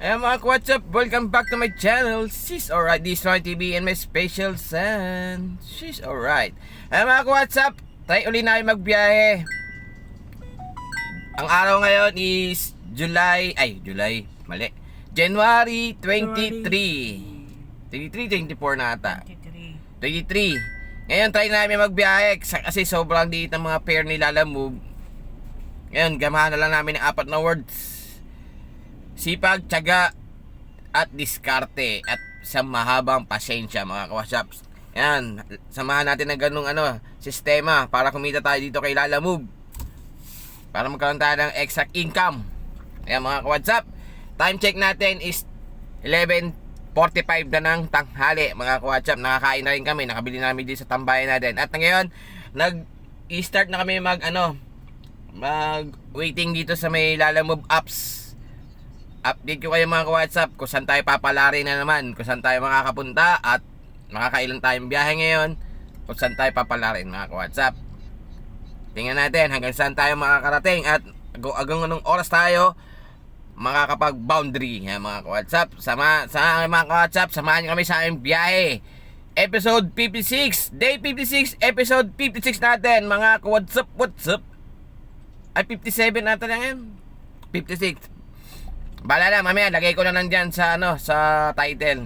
Hey mga what's up? Welcome back to my channel. She's alright. This is Roy TV and my special son. She's alright. Hey mga what's up? Try uli na magbiyahe. Ang araw ngayon is January 23. 24 na ata. 23. Ngayon try namin magbiyahe kasi sobrang liit ng mga pair ni Lala Move. Ngayon gamahan na lang namin ng 4 na words. Sipag, tiyaga, at diskarte, at sa mahabang pasensya mga kawasaps. Yan, samahan natin ng ganung sistema para kumita tayo dito kay Lala Move. Para magkaroon tayo ng exact income. Ayan mga kawasap, time check natin is 11:45 na ng tanghali mga kawasap. Nakakain na rin kami, nakabili namin dito sa tambayan natin. At ngayon, nag-start na kami mag-waiting dito sa may Lala Move apps. Update ko kayo mga ka-WhatsApp kung saan tayo papalari na naman, kung saan tayo makakapunta at makakailan tayong biyahe ngayon, kung saan tayo papalarin mga ka-WhatsApp. Tingnan natin hanggang saan tayo makakarating at hanggang anong oras tayo makakapag-boundary mga ka-WhatsApp. Mga ka-WhatsApp, samahan nyo kami sa aming biyahe. Episode 56, Day 56, Episode 56 natin mga ka-WhatsApp. What's up? Ay 57 natin na ngayon. 56. Bala na, mamaya lagay ko na nandyan sa sa title.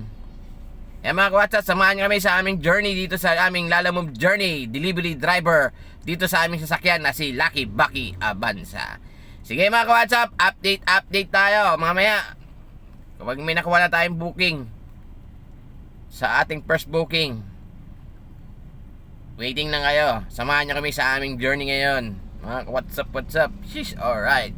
Mga ka-WhatsApp, samahan nyo kami sa aming journey dito sa aming Lala Move Journey Delivery Driver dito sa aming sasakyan na si Lucky Bucky Avanza. Sige mga ka-WhatsApp, update tayo mamaya. Kapag may nakuha na tayong booking sa ating first booking, waiting lang kayo. Samahan nyo kami sa aming journey ngayon. Mga ka-WhatsApp, what's up? She's alright.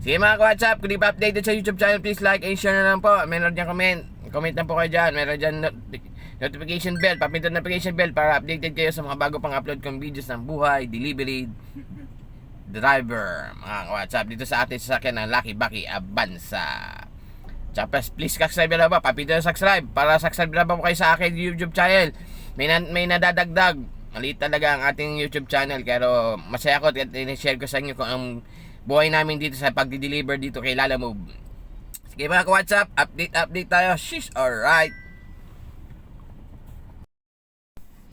Sige mga ka-WhatsApp, kung di pa updated sa YouTube channel, please like and share na lang po. Meron dyan comment na po kayo dyan. Meron dyan notification bell, papindot notification bell para updated kayo sa mga bago pang upload kong videos ng buhay, delivery, driver. Mga ka-WhatsApp, dito sa ating sasakyan ng Lucky Bucky Avanza. Tsaka please subscribe na ba, papindot na subscribe para subscribe na ba po kayo sa akin YouTube channel. May nadadagdag. Maliit talaga ang ating YouTube channel, pero masaya ko at i-share ko sa inyo kung ang buhay namin dito sa pagdi-deliver dito kay Lala Move. Sige mga ka-WhatsApp, update tayo. She's alright.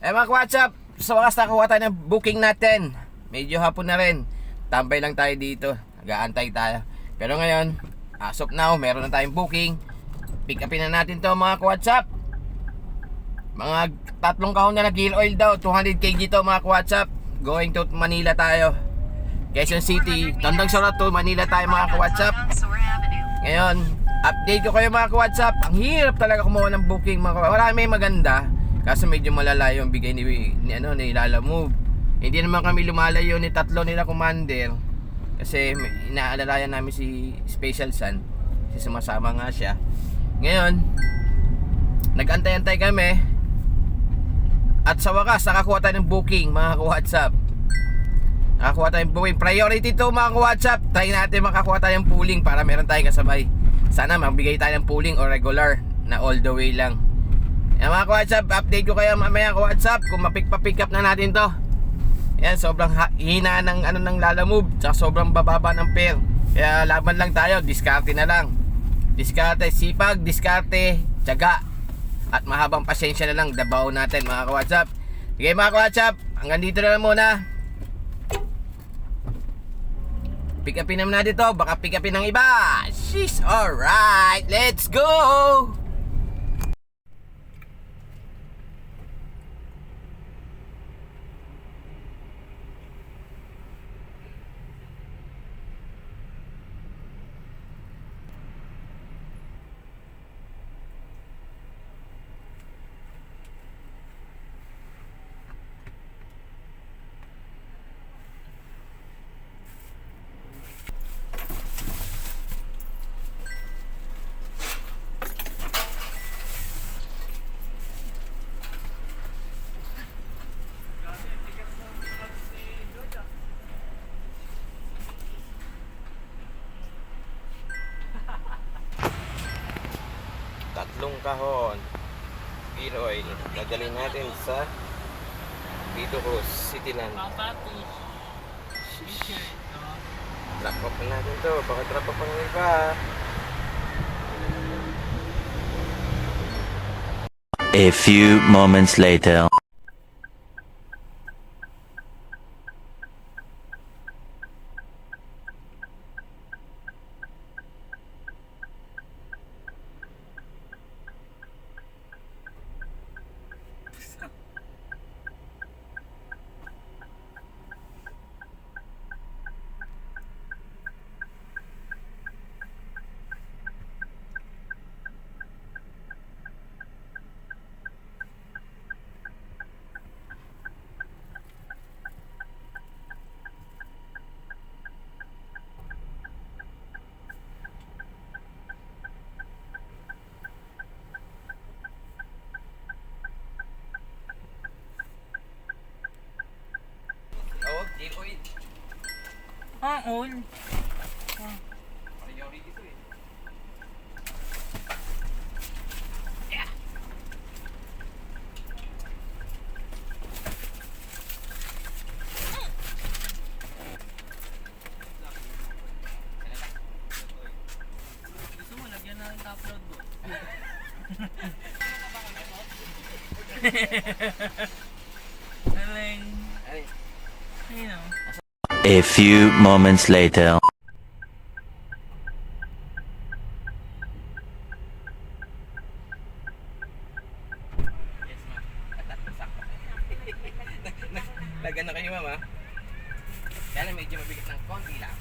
Mga ka-WhatsApp, sa wakas nakakuha tayo ng booking natin. Medyo hapon na rin. Tambay lang tayo dito. Nag-aantay tayo. Pero ngayon, as of now, meron na tayong booking. Pick upin na natin to mga ka-WhatsApp. Mga 3 kahon na gear oil daw. 200 kg to mga ka-WhatsApp. Going to Manila tayo. Quezon City, Tandang Sorato, Manila tayo mga ka-WhatsApp. Ngayon, update ko kayo mga ka-WhatsApp. Ang hirap talaga kumuha ng booking mga ka-WhatsApp. Marami maganda, kaso medyo malalayo yung bigay ni Lala Move. Hindi naman kami lumalayo ni tatlo nila commander. Kasi inaalalayan namin si Special Son. Kasi sumasama nga siya. Ngayon, nag-antay-antay kami. At sa wakas, nakakuha tayo ng booking mga ka-WhatsApp. Nakakuha tayong pooling. Priority to mga ka-WhatsApp. Try natin makakuha tayong pooling para meron tayong kasabay. Sana magbigay tayo ng pooling o regular na all the way lang. Yan mga ka-WhatsApp, update ko kayo mamaya ka-WhatsApp kung mapick up na natin to. Yan, sobrang hina ng ng Lala Move, tsaka sobrang bababa ng pair. Kaya laban lang tayo, diskarte na lang. Diskarte, sipag, diskarte, tiyaga, at mahabang pasensya na lang dabaw natin mga ka-WhatsApp. Sige mga ka-WhatsApp, hanggang dito na lang muna. Pick upin naman natin to, baka pick upin ng iba. She's alright, let's go! Tatlong kahon gear oil dadalhin natin sa dito ko Cityland. Drop off na natin to, baka drop off ang iba. A few moments later. Oo, gin oil. Oil. Pariyaw rin ito eh. Gusto mo, lagyan na ng top load mo. Aling. Ay, Ayun o. A few moments later. yes ma'am. Sakto. Lagan na kayo ma'am ha. Kaya lang medyo mabigat ng konti lang.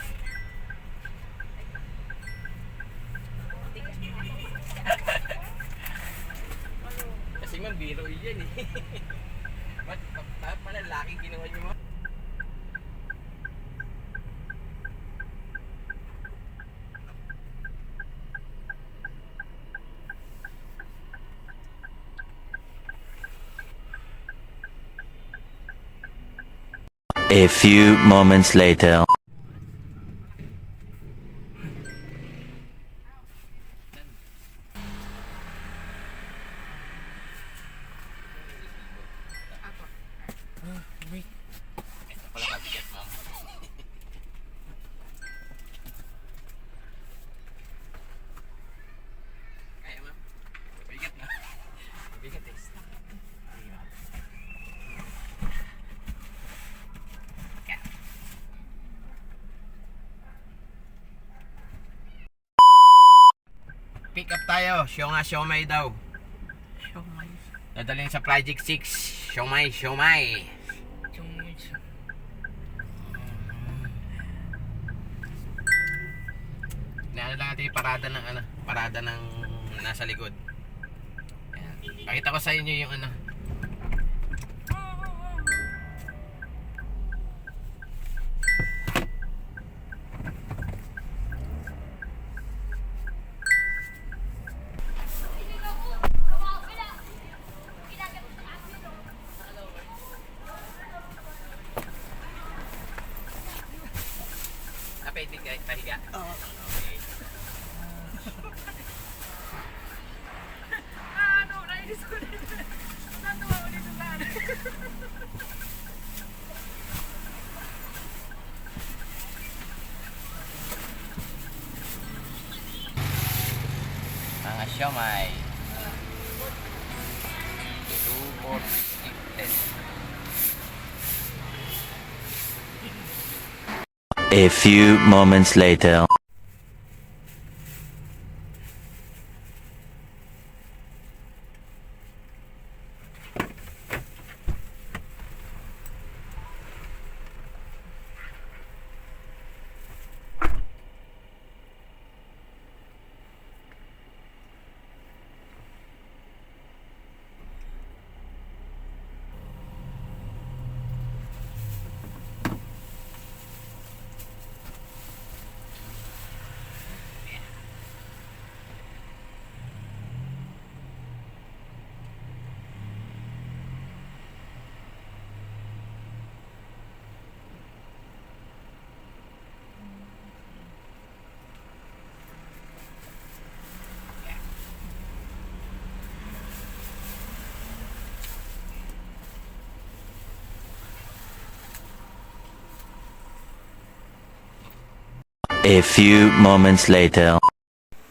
Kasi ma'am, biro yan eh. Ba't malalaking ginawa niyo ma'am? A few moments later. Ito pala mabigat ma'am. Kaya ma'am? Mabigat na. Mabigat eh. Sige, ma'am. Pick up tayo. Siomay daw. Siomay. Dadalhin sa Project 6. Siomay. Siomay. Inaano lang natin yung parada ng nasa likod. Ayan. Pakita ko sa inyo yung ano. Pwede guys, pahiga. Oo. Okay. Ano? Nainis ko din. Natuwa ko dito sa akin. Mga siomay. 2, 4, 6, 10. A few moments later. A few moments later.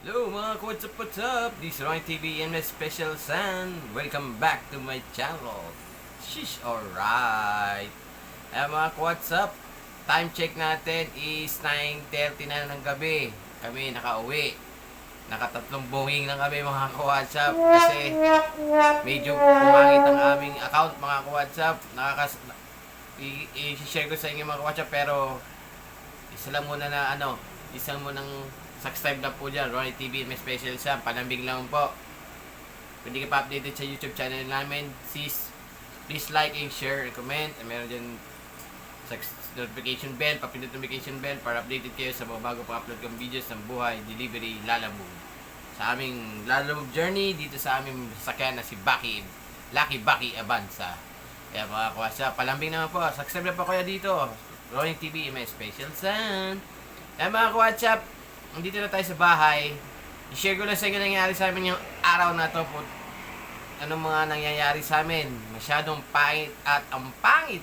Hello mga what's up, what's up? up? This is Roy TV and my special son. Welcome back to my channel. Shish, alright. Mga what's up? Time check natin is 9:30 na ng gabi. Kami nakauwi. Nakatatlong booking lang kami mga ka-WhatsApp kasi medyo pumangit ang aming account mga ka-WhatsApp. I-share ko sa inyo mga ka-WhatsApp pero isa lang muna na isang munang subscribe na po dyan, Ronnie TV, may special Sam, panambing lang po. Pwede ka pa-updated sa YouTube channel namin. Please like and share and comment. Meron dyan notification bell, papindot notification bell para updated kayo sa mga bago pa-upload kong videos ng buhay, delivery, lalamove. Sa aming lalamove journey, dito sa aming sasakyan na si Lucky Bucky Avanza. Kaya mga kwasa, palambing naman po. Subscribe na po kayo dito. Ronnie TV, may special son. Kaya mga WhatsApp, nandito na tayo sa bahay. I-share ko lang sa inyo nangyayari sa amin yung araw na to po. Anong mga nangyayari sa amin. Masyadong pangit at ang pangit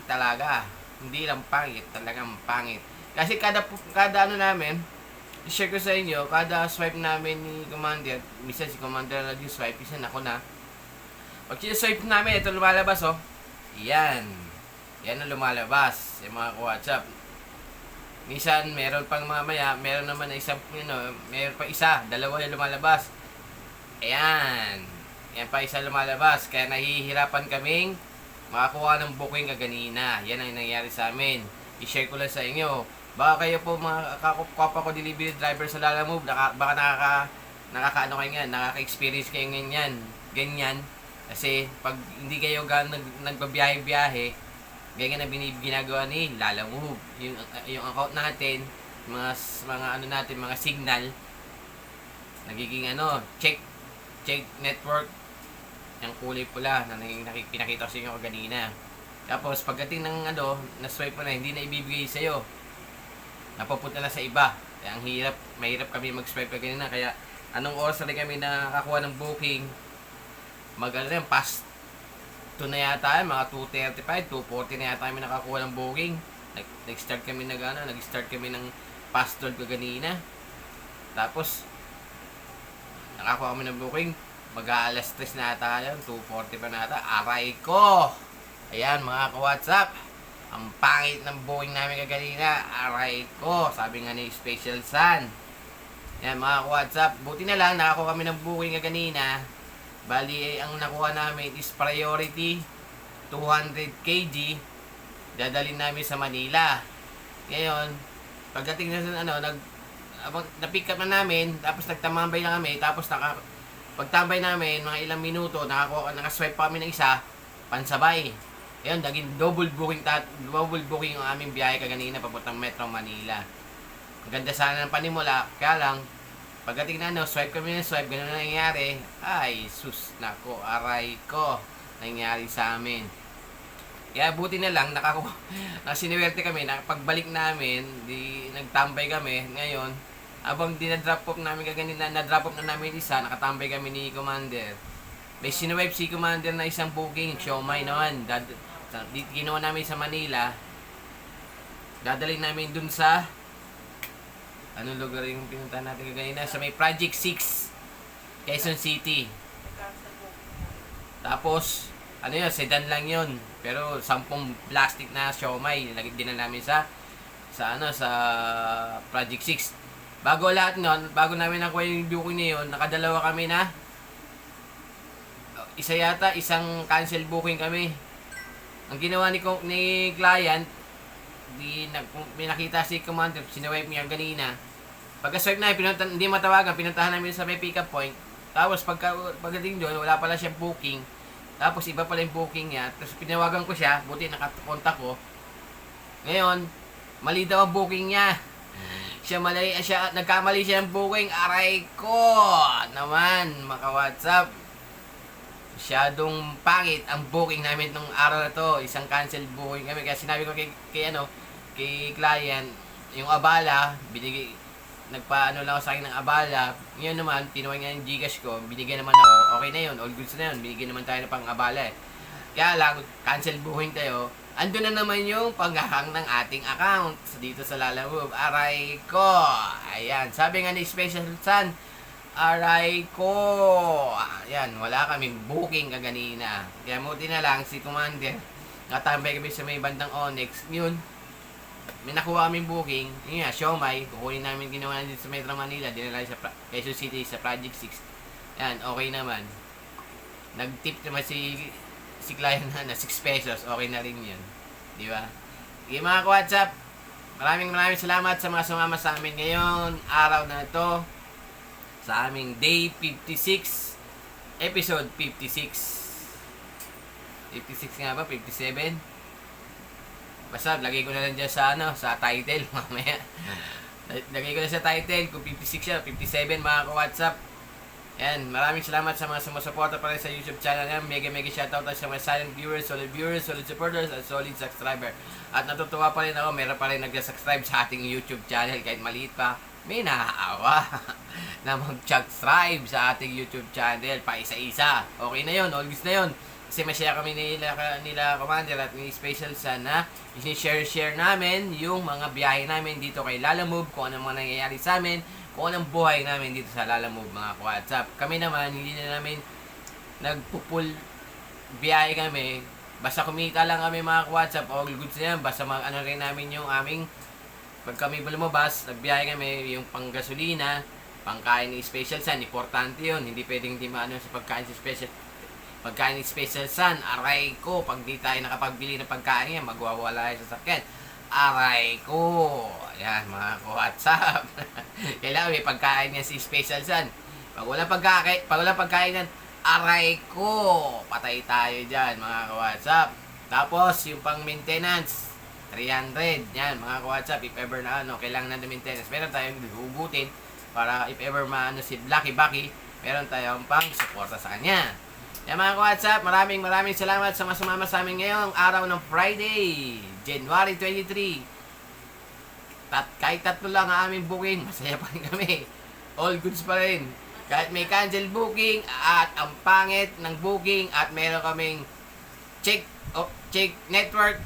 talaga. Hindi lang pangit, talagang pangit. Kasi kada ano namin, i-share ko sa inyo, kada swipe namin ni Commander, minsan si Commander na yung swipe, minsan ako na. Pag swipe namin, ito lumalabas oh. Yan ang lumalabas. Yung mga WhatsApp. Minsan, meron pang mamaya, meron naman na isang, meron pa isa, dalawa yung lumalabas. Ayan. Yan pa isa lumalabas. Kaya nahihirapan kaming makakuha ng booking kaganina. Yan ang nangyari sa amin. I-share ko lang sa inyo. Baka kayo po mga kapwa ko delivery driver sa Lalamove, baka nakaka-ano kayo nga, nakaka-experience kayo ganyan. Kasi pag hindi kayo nagbabiyahe-biyahe, ganyan na ginagawa ni Lalamove. Yung account natin, mga ano natin, mga signal, nagiging check network, yung kulay pula na pinakita ko sa inyo kanina. Tapos pagdating ng na-swipe mo na, hindi na ibibigay sa'yo. Napapunta na sa iba. Kaya mahirap kami mag-swipe kanina. Kaya anong oras na rin kami nakakuha ng booking? Past 2 na yata, mga 2:35, 2:40 na yata kami nakakuha ng booking. Nag-start kami ng past 12 kanina. Tapos nakakuha kami ng booking. Mag-aalas 3 na ata yun, 2:40 pa na ata. Aray ko! Ayan mga ka-WhatsApp, ang pangit ng booking namin kaganina. Aray ko! Sabi nga ni Special Sun. Ayan mga ka-WhatsApp, buti na lang nakakuha kami ng booking kaganina. Bali, ang nakuha namin is priority 200 kg. Dadalhin namin sa Manila. Ngayon, pagdating na na-pick up na namin, tapos nagtamambay na kami, tapos pagtambay namin, mga ilang minuto, nakaswipe pa kami ng isa, pansabay. Ayun, naging double booking yung aming biyahe kaganina papuntang Metro Manila. Ang ganda sana ng panimula, kaya lang, pagdating na swipe kami ng swipe, ganun na nangyari. Ay, sus, nako, aray ko, nangyari sa amin. Kaya buti na lang, siniwerte kami, pagbalik namin, nagtambay kami, ngayon, abang dinadrop off namin kaganina, na-drop off na namin isa, nakatambay kami ni Commander. May siniwipe si Commander na isang booking, siomay naman. Ginawa namin sa Manila. Dadalhin namin dun sa anong lugar yung pinuntahan natin kaganina? Sa may Project 6, Quezon City. Tapos, sedan lang yun. Pero 10 plastic na siomay, nilagay din na namin sa Project 6. Bago lahat nun, bago namin nakuha yung booking na yun, nakadalawa kami na isang cancel booking kami. Ang ginawa ni client, may nakita si Commander, siniwipe niya kanina. Pagka-swipe na, hindi matawagan, pinuntahan namin sa may pick-up point. Tapos pagdating doon, wala pala siyang booking. Tapos iba pala yung booking niya. Tapos pinawagan ko siya, buti nakakontak ko. Ngayon, mali daw ang booking niya. Nagkamali siya ng booking. Aray ko! Naman, mga WhatsApp. Masyadong pangit ang booking namin nung araw na to. Isang cancel booking kami. Kaya sinabi ko kay client, yung abala, nagpaano lang ako sa akin ng abala. Ngayon naman, tinuwag nga yung Gcash ko, binigyan naman ako. Okay na yun, all goods na yun. Binigyan naman tayo ng pang abala eh. Kaya lang, cancel booking tayo. Ando na naman yung paghahang ng ating account dito sa Lalamove. Aray ko! Ayan, sabi nga ni Special Sun, Aray ko! Ayan, wala kaming booking kaganina. Kaya buti na lang si Commander. Natambay kami sa may bandang Onyx. Yun, may nakuha kaming booking. Yun nga, siomay. Kukunin namin ginawa na dito sa Metro Manila. Dinala sa Quezon City sa Project 6. Yan, okay naman. Nag-tip naman si client na 6 pesos. Okay na rin yun. Di ba? Okay, mga ka-WhatsApp. Maraming salamat sa mga sumama sa amin ngayon. Araw na ito. Sa aming Day 56. Episode 56. 56 nga ba? 57? Basta, lagay ko na lang dyan sa, sa title. Mamaya. Lagay ko na sa title. Kung 56 siya, 57 mga ka-WhatsApp. Yan, maraming salamat sa mga sumusuporta pa rin sa YouTube channel namin. Mega shoutout sa mga silent viewers, solid supporters, at solid subscriber. At natutuwa pa rin ako, meron pa rin nag-subscribe sa ating YouTube channel kahit maliit pa. May naaawa na mag-subscribe sa ating YouTube channel pa isa-isa. Okay na yun, always na yun. Kasi masaya kami nila Commander at ni Special Sun na i-share namin yung mga biyahe namin dito kay Lalamove, kung ano mga nangyayari sa amin, kung anong buhay namin dito sa Lalamove mga ka-WhatsApp. Kami naman, hindi na namin nagpupul biyahe kami. Basta kumita lang kami mga ka-WhatsApp, all goods na yan. Basta ano rin namin yung aming, pag kami lumabas, nagbiyahe kami, yung panggasolina, pangkain ni Special Sun, importante yun. Hindi pwedeng hindi maano sa pagkain si Special Pagkain ni Special Sun, aray ko, pag di tayo nakapagbili ng pagkain yan, magwawala yung sasakyan. Aray ko. Ayan, mga ka-WhatsApp. Kailangan may pagkain yan si Special Sun. Pag wala pagkain yan, aray ko. Patay tayo dyan, mga ka-WhatsApp. Tapos, yung pang maintenance, 300. Yan, mga ka-WhatsApp, if ever na kailangan na maintenance. Meron tayong hugutin para if ever maano si Blacky Bucky, meron tayong pang suporta sa kanya. Yan mga ka-WhatsApp, maraming salamat sa mga sumama sa amin ngayong araw ng Friday, January 23. Kahit tatlo lang ang aming booking, masaya pa rin kami. All goods pa rin. Kahit may cancel booking at ang pangit ng booking at meron kaming check network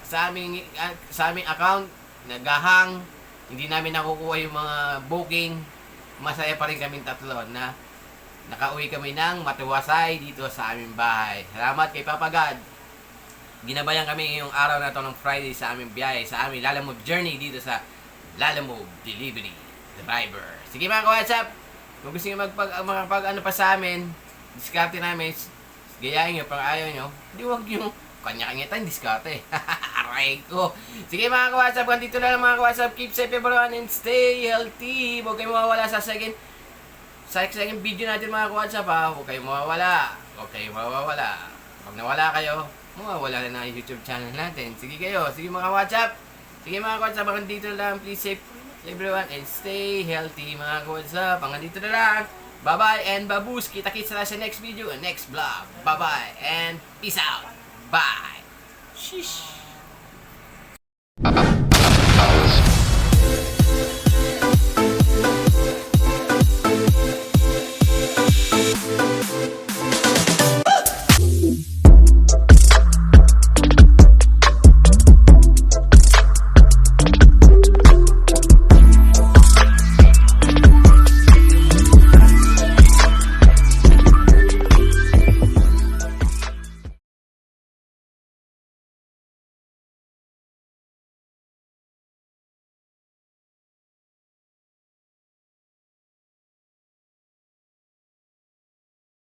sa aming account, nagahang, hindi namin nakukuha yung mga booking, masaya pa rin kaming tatlo na nakauwi kami ng matiwasay dito sa aming bahay. Salamat kay Papa God. Ginabayan kami yung araw na to ng Friday sa aming biyahe, sa aming Lalamove journey dito sa Lalamove Delivery Driver. Sige mga ka-WhatsApp, kung gusto nyo ano pa sa amin, diskarte namin, gayahin nyo, pang ayaw nyo, hindi wag nyo, kanya-kanya tayong diskarte. Aray ko. Sige mga ka-WhatsApp, dito na lang mga ka-WhatsApp, keep safe everyone and stay healthy. Huwag kayo mawawala sa second video natin mga ka-WhatsApp ha. Huwag kayong mawawala. Pag nawala kayo, mawawala na ang YouTube channel natin. Sige mga ka-WhatsApp. Sige mga ka-WhatsApp, hanggang dito lang. Please safe everyone and stay healthy mga ka-WhatsApp. Hanggang dito na lang. Bye-bye and baboos. Kita-kits na sa next video and next vlog. Bye-bye and peace out. Bye. Sheesh.